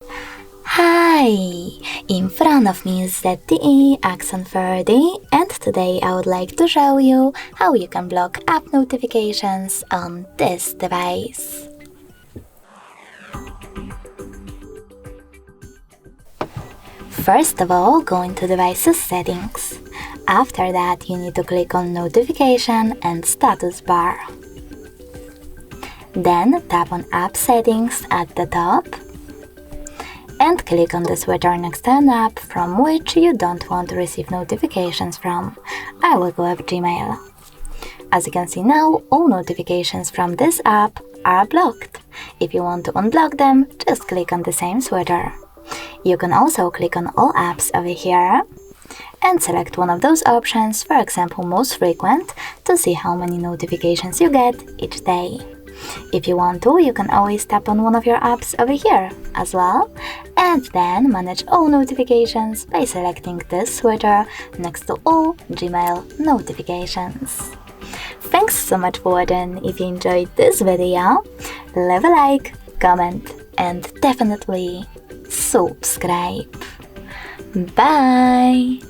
Hi! In front of me is ZTE Axon 30, and today I would like to show you how you can block app notifications on this device. First of all, go into Devices Settings. After that, you need to click on Notification and Status Bar. Then tap on App Settings at the top and click on the switcher next to an app from which you don't want to receive notifications from. I will go with Gmail. As you can see now, all notifications from this app are blocked. If you want to unblock them, just click on the same switcher. You can also click on all apps over here and select one of those options, for example most frequent, to see how many notifications you get each day. If you want to, you can always tap on one of your apps over here as well, and then manage all notifications by selecting this switcher next to all Gmail notifications. Thanks so much for watching. If you enjoyed this video, leave a like, comment, and definitely subscribe. Bye!